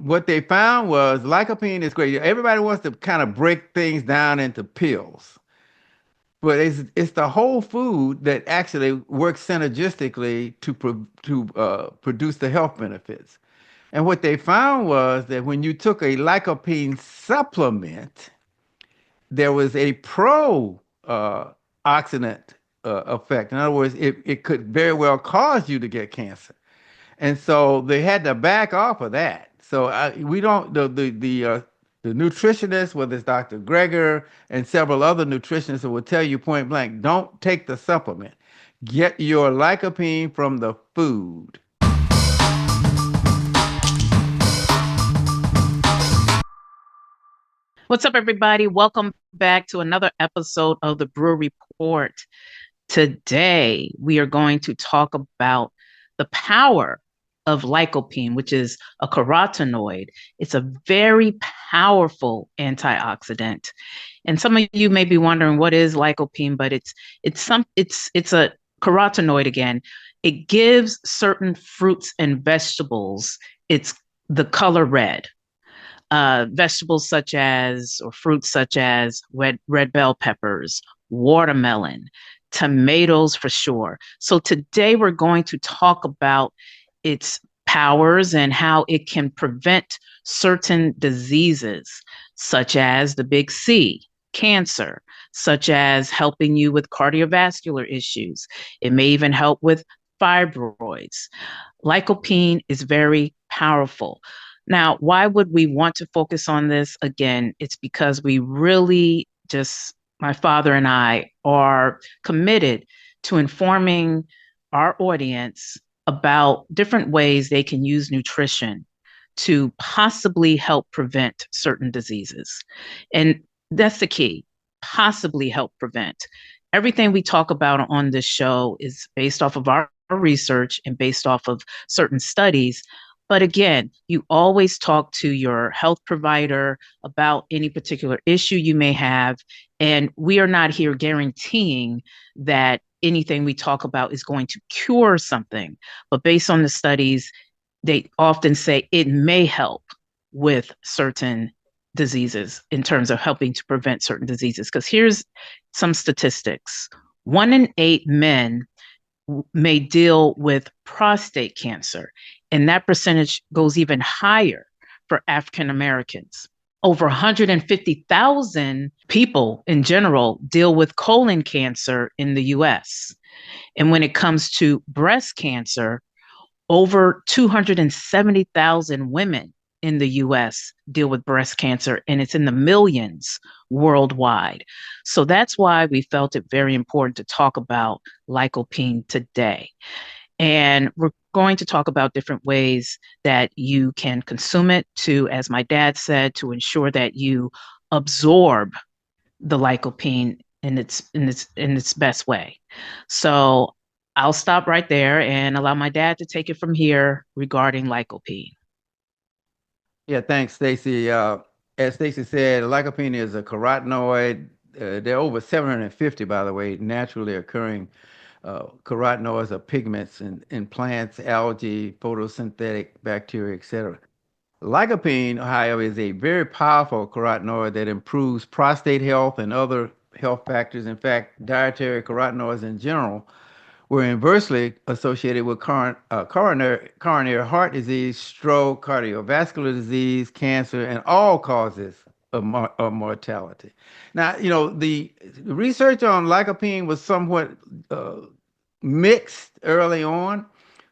what they found was lycopene is great. Everybody wants to kind of break things down into pills, but it's the whole food that actually works synergistically to produce the health benefits. And what they found was that when you took a lycopene supplement, there was a pro oxidant effect. In other words, it could very well cause you to get cancer. And so they had to back off of that. So we don't the nutritionist, whether it's Dr. Greger and several other nutritionists, will tell you point blank, don't take the supplement. Get your lycopene from the food. What's up, everybody? Welcome back to another episode of the Brewer Report. Today, we are going to talk about the power of lycopene, which is a carotenoid. It's a very powerful antioxidant. And some of you may be wondering what is lycopene, but it's a carotenoid again. It gives certain fruits and vegetables it's the color red. Vegetables such as, or fruits such as red bell peppers, watermelon, tomatoes for sure. So today we're going to talk about its powers and how it can prevent certain diseases, such as the big C, cancer, such as helping you with cardiovascular issues. It may even help with fibroids. Lycopene is very powerful. Now, why would we want to focus on this? Again, it's because we really just, my father and I, are committed to informing our audience about different ways they can use nutrition to possibly help prevent certain diseases. And that's the key, possibly help prevent. Everything we talk about on this show is based off of our research and based off of certain studies. But again, you always talk to your health provider about any particular issue you may have. And we are not here guaranteeing that anything we talk about is going to cure something. But based on the studies, they often say it may help with certain diseases in terms of helping to prevent certain diseases. Because here's some statistics. 1 in 8 men may deal with prostate cancer, and that percentage goes even higher for African Americans. Over 150,000 people in general deal with colon cancer in the US. And when it comes to breast cancer, over 270,000 women in the US deal with breast cancer, and it's in the millions worldwide. So that's why we felt it very important to talk about lycopene today. And we're going to talk about different ways that you can consume it to, as my dad said, to ensure that you absorb the lycopene in its best way. So I'll stop right there and allow my dad to take it from here regarding lycopene. Yeah, thanks, Stacy. As Stacy said, lycopene is a carotenoid. There are over 750, by the way, naturally occurring carotenoids are pigments in plants, algae, photosynthetic bacteria, etc. Lycopene, however, is a very powerful carotenoid that improves prostate health and other health factors. In fact, dietary carotenoids in general were inversely associated with coronary heart disease, stroke, cardiovascular disease, cancer, and all causes of mortality. Now, the research on lycopene was somewhat uh, mixed early on,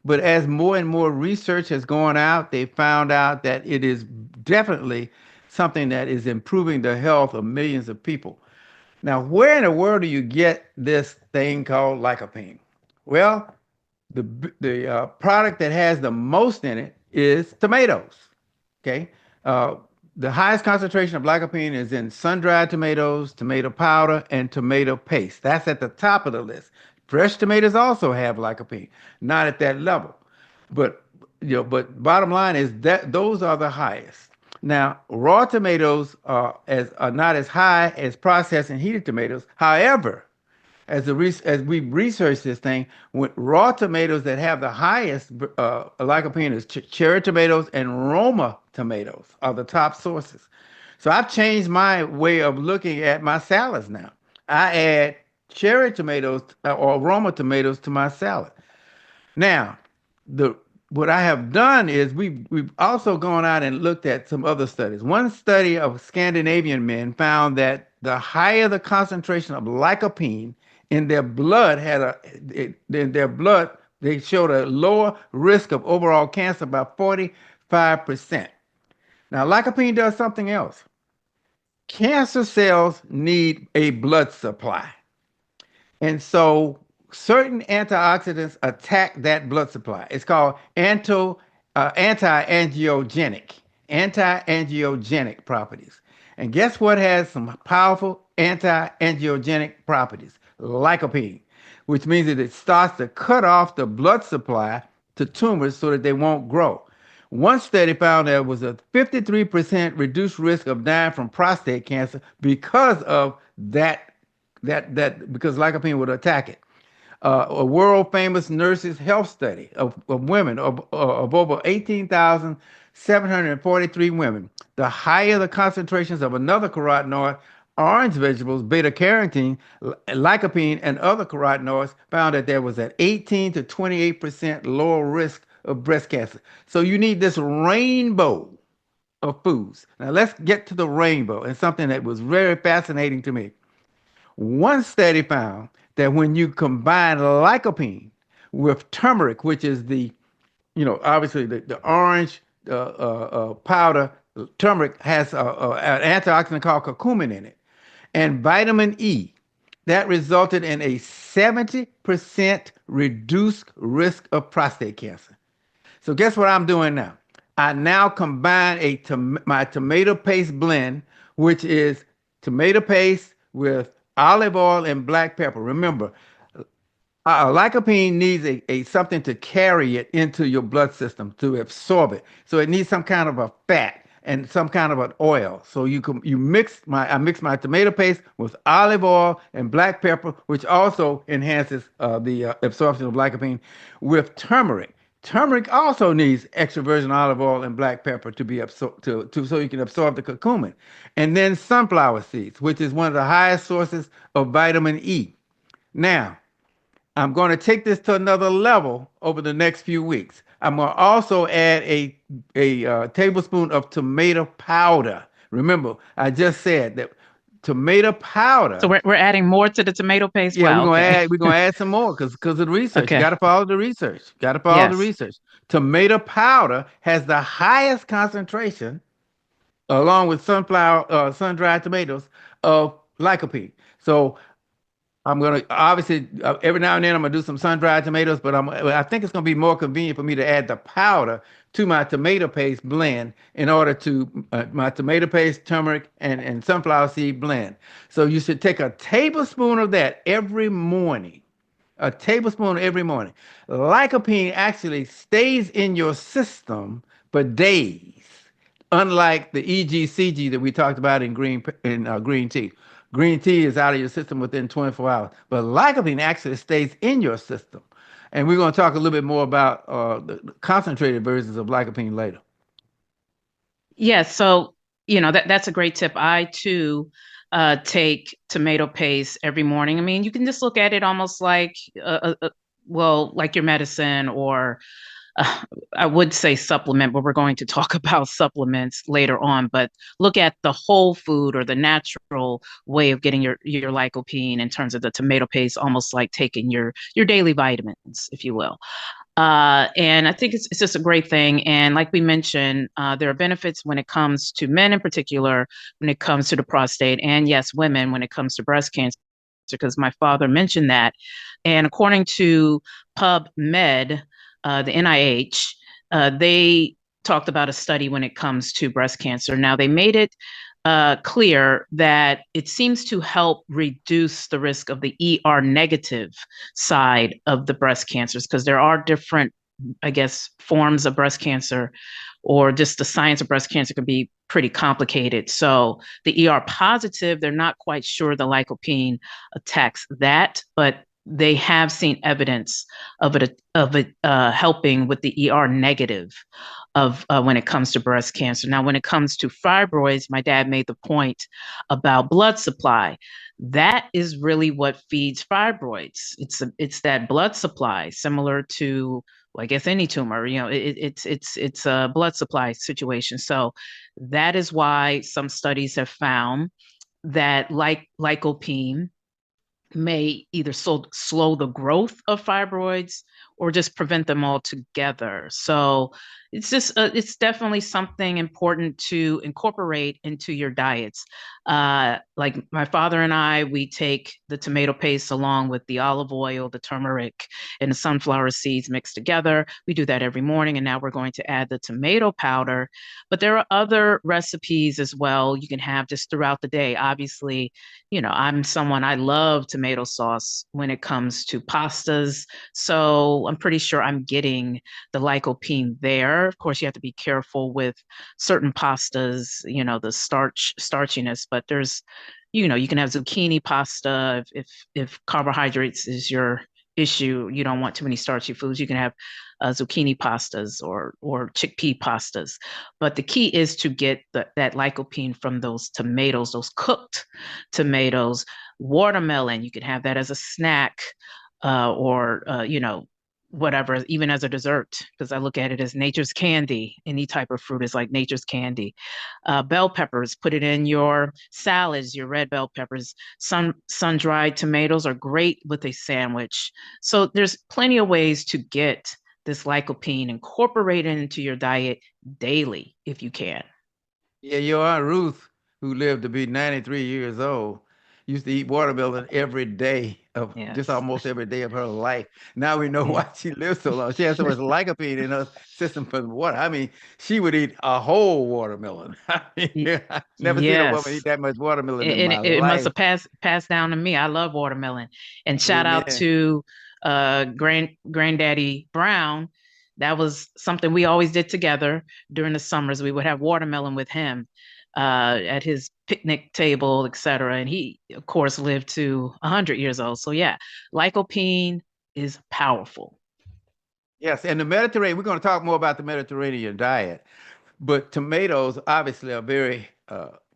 but as more and more research has gone out, they found out that it is definitely something that is improving the health of millions of people. Now, where in the world do you get this thing called lycopene? Well, the product that has the most in it is tomatoes. Okay, uh, the highest concentration of lycopene is in sun-dried tomatoes, tomato powder, and tomato paste. That's at the top of the list. Fresh tomatoes also have lycopene, not at that level, but but bottom line is that those are the highest. Now, raw tomatoes are not as high as processed and heated tomatoes. However, as we research this thing, with raw tomatoes that have the highest lycopene is cherry tomatoes and Roma tomatoes are the top sources. So I've changed my way of looking at my salads now. I add cherry tomatoes or Roma tomatoes to my salad. Now, the what I have done is we've also gone out and looked at some other studies. One study of Scandinavian men found that the higher the concentration of lycopene in their blood in their blood, they showed a lower risk of overall cancer by 45%. Now, lycopene does something else. Cancer cells need a blood supply. And so certain antioxidants attack that blood supply. It's called anti-angiogenic, anti-angiogenic properties. And guess what has some powerful anti-angiogenic properties? Lycopene, which means that it starts to cut off the blood supply to tumors so that they won't grow. One study found there was a 53% reduced risk of dying from prostate cancer because of that because lycopene would attack it. A world famous nurses health study of women of over 18,743 women. The higher the concentrations of another carotenoid, orange vegetables, beta carotene, lycopene, and other carotenoids found that there was an 18 to 28% lower risk of breast cancer. So you need this rainbow of foods. Now let's get to the rainbow and something that was very fascinating to me. One study found that when you combine lycopene with turmeric, which is obviously the orange powder, turmeric has an antioxidant called curcumin in it, and vitamin E, that resulted in a 70% reduced risk of prostate cancer. So guess what I'm doing now? I now combine my tomato paste blend, which is tomato paste with olive oil and black pepper. Remember, lycopene needs a something to carry it into your blood system to absorb it. So it needs some kind of a fat and some kind of an oil. So I mix my tomato paste with olive oil and black pepper, which also enhances the absorption of lycopene, with turmeric. Turmeric also needs extra virgin olive oil and black pepper to be absorbed so you can absorb the curcumin. And then sunflower seeds, which is one of the highest sources of vitamin E. Now, I'm going to take this to another level over the next few weeks. I'm going to also add a tablespoon of tomato powder. Remember, I just said that tomato powder. So we're adding more to the tomato paste. Yeah, Wow. Okay. we're gonna add some more because of the research. You Okay. got to follow the research. Got to follow the Yes. research. Tomato powder has the highest concentration, along with sun-dried tomatoes, of lycopene. So I'm gonna obviously every now and then I'm gonna do some sun-dried tomatoes, but I think it's gonna be more convenient for me to add the powder to my tomato paste blend in order to my tomato paste, turmeric, and sunflower seed blend. So you should take a tablespoon of that every morning. A tablespoon every morning. Lycopene actually stays in your system for days, unlike the EGCG that we talked about in green tea. Green tea is out of your system within 24 hours, but lycopene actually stays in your system. And we're going to talk a little bit more about the concentrated versions of lycopene later. Yes. So, that's a great tip. I too take tomato paste every morning. I mean, you can just look at it almost like, like your medicine, or I would say supplement, but we're going to talk about supplements later on. But look at the whole food or the natural way of getting your lycopene in terms of the tomato paste, almost like taking your daily vitamins, if you will. And I think it's just a great thing. And like we mentioned, there are benefits when it comes to men in particular, when it comes to the prostate, and yes, women when it comes to breast cancer, because my father mentioned that. And according to PubMed, the NIH, they talked about a study when it comes to breast cancer. Now, they made it clear that it seems to help reduce the risk of the ER negative side of the breast cancers, because there are different, I guess, forms of breast cancer or just the science of breast cancer can be pretty complicated. So the ER positive, they're not quite sure the lycopene attacks that, but they have seen evidence of it helping with the ER negative of when it comes to breast cancer. Now, when it comes to fibroids, my dad made the point about blood supply. That is really what feeds fibroids. It's that blood supply, similar to, well, I guess any tumor. It's a blood supply situation. So that is why some studies have found that lycopene may either slow the growth of fibroids or just prevent them altogether. So it's definitely something important to incorporate into your diets. Like my father and I, we take the tomato paste along with the olive oil, the turmeric, and the sunflower seeds mixed together. We do that every morning, and now we're going to add the tomato powder. But there are other recipes as well you can have just throughout the day. Obviously, I love tomato sauce when it comes to pastas. So I'm pretty sure I'm getting the lycopene there. Of course, you have to be careful with certain pastas, the starchiness, but you can have zucchini pasta if carbohydrates is your issue. You don't want too many starchy foods. You can have zucchini pastas or chickpea pastas. But the key is to get that lycopene from those tomatoes, those cooked tomatoes. Watermelon, you can have that as a snack, or whatever, even as a dessert, because I look at it as nature's candy. Any type of fruit is like nature's candy. Bell peppers, put it in your salads, your red bell peppers. Sun-dried tomatoes are great with a sandwich. So there's plenty of ways to get this lycopene incorporated into your diet daily if you can. Yeah, your Aunt Ruth, who lived to be 93 years old, used to eat watermelon every day of just Yes. almost every day of her life. Now we know Yeah. why she lived so long. She has so much lycopene in her system from water. I mean, she would eat a whole watermelon. I mean, Y- I never seen a woman eat yes. that much watermelon in And my it must life. have passed down to me. I love watermelon. And shout out Amen. to granddaddy Brown. That was something we always did together during the summers. We would have watermelon with him at his picnic table, etc. And he, of course, lived to 100 years old. So yeah, lycopene is powerful. Yes, and the Mediterranean, we're going to talk more about the Mediterranean diet. But tomatoes obviously are very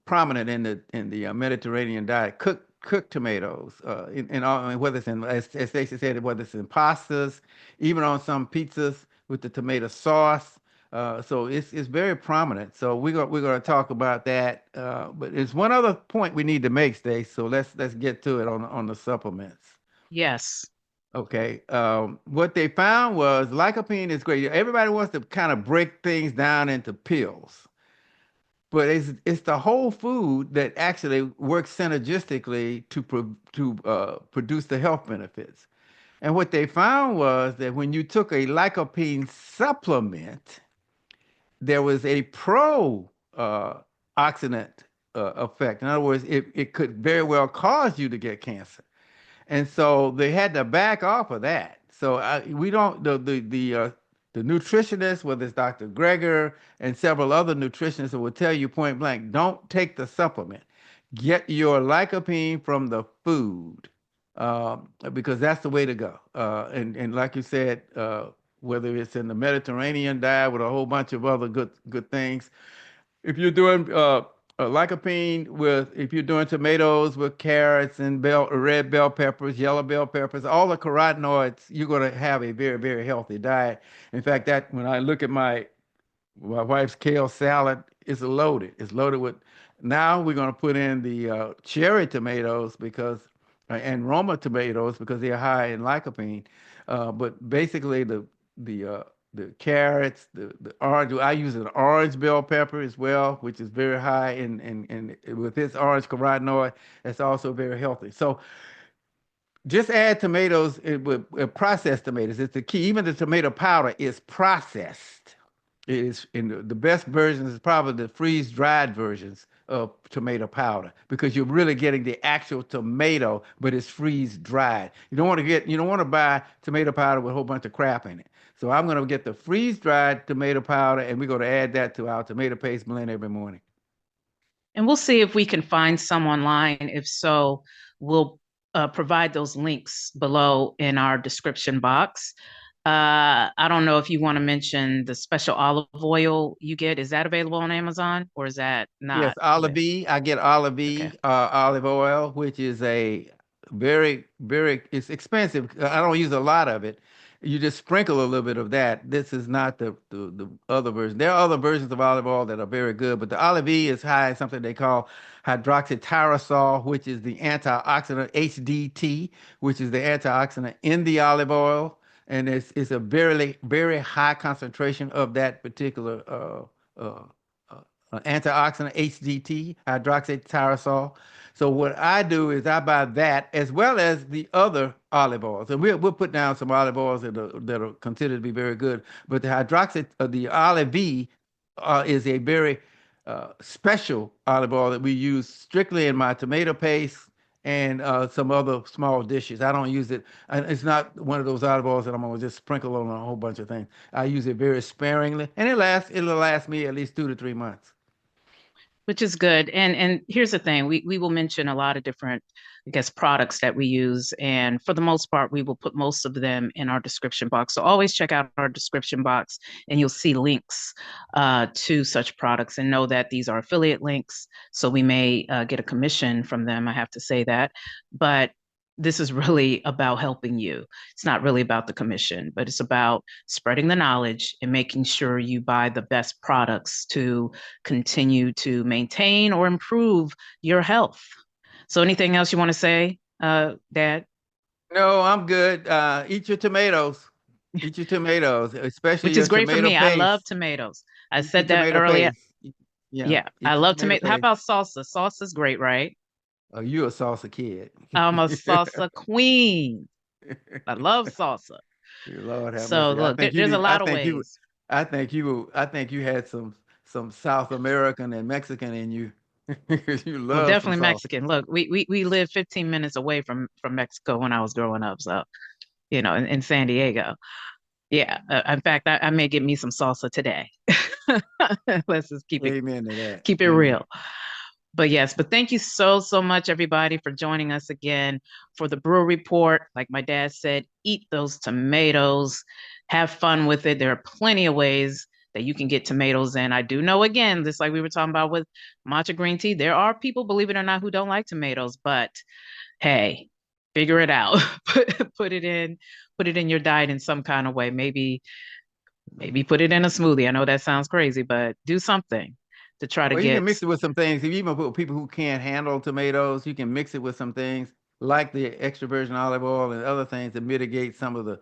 prominent in the Mediterranean diet. Cooked tomatoes, in all, I mean, whether it's in, as Stacey said, whether it's in pastas, even on some pizzas with the tomato sauce. So it's very prominent. So we're going to talk about that. But there's one other point we need to make, Stacey. So let's get to it on the supplements. Yes. Okay. What they found was lycopene is great. Everybody wants to kind of break things down into pills, but it's the whole food that actually works synergistically to produce the health benefits. And what they found was that when you took a lycopene supplement, there was a pro oxidant effect. In other words, it could very well cause you to get cancer. And so they had to back off of that. So we don't the nutritionist, whether it's Dr. Greger and several other nutritionists, will tell you point blank, don't take the supplement. Get your lycopene from the food, because that's the way to go. And like you said, whether it's in the Mediterranean diet with a whole bunch of other good things, if you're doing lycopene with, if you're doing tomatoes with carrots and red bell peppers, yellow bell peppers, all the carotenoids, you're going to have a very, very healthy diet. In fact, that when I look at my wife's kale salad, it's loaded. It's loaded with. Now we're going to put in the cherry tomatoes because and Roma tomatoes because they're high in lycopene. But basically the uh, the carrots, the orange. I use an orange bell pepper as well, which is very high in with its orange carotenoid. That's also very healthy. So just add tomatoes with processed tomatoes. It's the key. Even the tomato powder is processed. It is in the best versions is probably the freeze dried versions of tomato powder because you're really getting the actual tomato, but it's freeze dried. You don't want to buy tomato powder with a whole bunch of crap in it. So I'm going to get the freeze-dried tomato powder, and we're going to add that to our tomato paste blend every morning. And we'll see if we can find some online. If so, we'll provide those links below in our description box. I don't know if you want to mention the special olive oil you get. Is that available on Amazon or is that Yes, not olive available? I get olive Okay. olive oil, which is a very, it's expensive. I don't use a lot of it. You just sprinkle a little bit of that. This is not the other version. There are other versions of olive oil that are very good, but the olive is high in something they call hydroxytyrosol, which is the antioxidant HDT, which is the antioxidant in the olive oil, and it's a very high concentration of that particular antioxidant HDT, hydroxytyrosol. So what I do is I buy that as well as the other olive oils, and we'll put down some olive oils that are considered to be very good. But the olive V is a very special olive oil that we use strictly in my tomato paste and some other small dishes. I don't use it. It's not one of those olive oils that I'm gonna just sprinkle on a whole bunch of things. I use it very sparingly, and it'll last me at least 2 to 3 months. Which is good. And here's the thing, we will mention a lot of different, I guess, products that we use. And for the most part, we will put most of them in our description box. So always check out our description box and you'll see links to such products and know that these are affiliate links. So we may get a commission from them. I have to say that. But this is really about helping you. It's not really about the commission, but it's about spreading the knowledge and making sure you buy the best products to continue to maintain or improve your health. So, anything else you want to say, Dad? No, I'm good. Eat your tomatoes. Eat your tomatoes, especially Which is your great for tomato me. I love paste. tomatoes. I Eat your said that tomato earlier. paste. Yeah, Yeah, I eat your love tomato tomato. How paste. about salsa? Salsa's great, right? Oh, you a salsa kid. I'm a salsa queen. I love salsa. Lord have So mercy. look, there's a lot of ways. I think you had some South American and Mexican in you. You Well, love some definitely salsa. Mexican. Look, we lived 15 minutes away from Mexico when I was growing up. So, in San Diego. Yeah. In fact, I may get me some salsa today. Let's just Amen to that. keep it Amen. real. But yes, but thank you so, so much, everybody, for joining us again for the Brewer Report. Like my dad said, eat those tomatoes, have fun with it. There are plenty of ways that you can get tomatoes in. I do know, again, just like we were talking about with matcha green tea, there are people, believe it or not, who don't like tomatoes, but hey, figure it out. Put it in your diet in some kind of way. Maybe put it in a smoothie. I know that sounds crazy, but do something to try to Well, you can get. mix it with some things. If you even put people who can't handle tomatoes, you can mix it with some things like the extra virgin olive oil and other things to mitigate some of the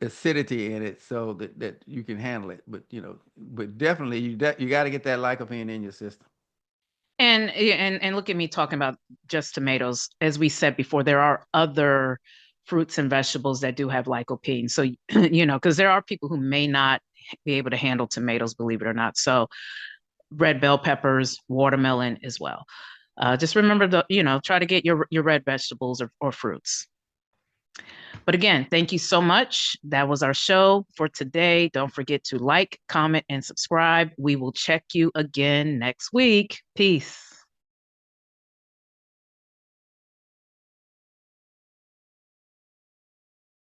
acidity in it so that you can handle it. But definitely you got to get that lycopene in your system. And look at me talking about just tomatoes. As we said before, there are other fruits and vegetables that do have lycopene. So, because there are people who may not be able to handle tomatoes, believe it or not. So, red bell peppers, watermelon as well. Just remember try to get your red vegetables or fruits. But again, thank you so much. That was our show for today. Don't forget to like, comment, and subscribe. We will check you again next week. Peace.